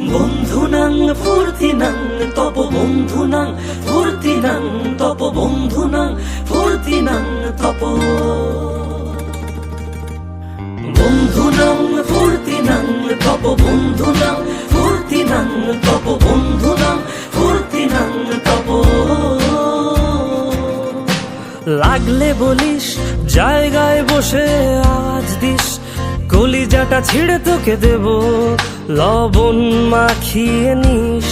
বন্ধুনাং ফুর্তিনাং তপ বন্ধুনাং ফুর্তিনাং তপ বন্ধুনাং ফুর্তিনাং তপ বন্ধুনাং ফুর্তিনাং তপ বন্ধুনাং ফুর্তিনাং তপ বন্ধুনাং ফুর্তিনাং তপ লাগলে বলিস জায়গায় বসে আওয়াজ দিস কলিজাটা ছিঁড়ে তোকে দেব লবণ মাখিয়ে নিস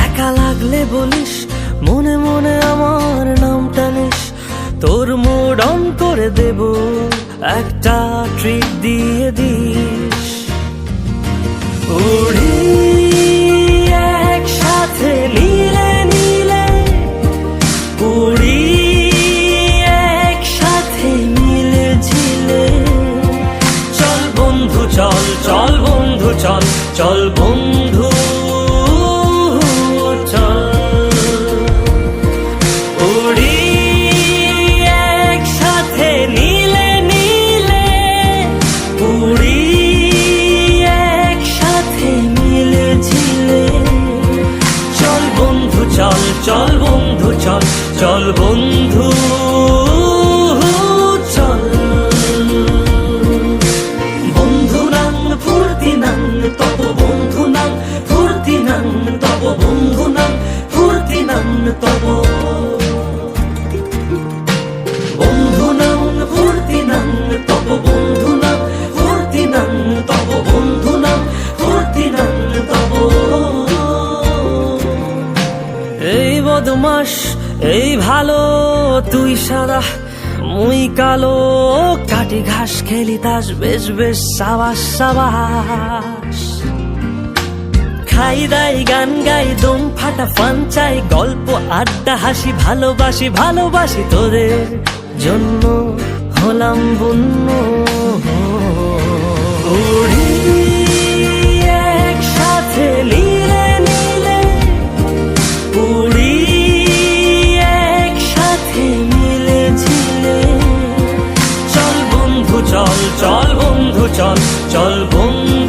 একা লাগলে বলিস মনে মনে আমার নামটা নিস তোর মুড অন করে দেব একটা ট্রিট দিয়ে দিস উড়ি একসাথে নীলে নীলে উড়ি একসাথে মিলে ঝিলে চল বন্ধু চল চল বন্ধু চল চল বন্ধু চল উড়ি একসাথে নীলে নীলে উড়ি একসাথে মিলে ঝিলে চল বন্ধু চল চল বন্ধু চল চল বন্ধু চল বন্ধুনাং ফুর্তিনাং তপ বন্ধুনাং ফুর্তিনাং তপ বন্ধুনাং ফুর্তিনাং তপ বন্ধুনাং ফুর্তিনাং তপ বন্ধুনাং ফুর্তিনাং তপ বন্ধুনাং ফুর্তিনাং তপ এই বদমাস এই ভালো তুই সাদা মুই কালো কাটি ঘাস খেলি তাস বেশ বেশ সাবাস সাবাস খাই দাই গান গাই দম ফাটা ফান চাই গল্প আড্ডা হাসি ভালোবাসি ভালোবাসি তোদের জন্য হলাম বন্য উড়ি একসাথে নীলে নীলে উড়ি একসাথে মিলে ঝিলে চল বন্ধু চল চল বন্ধু চল চল বন্ধু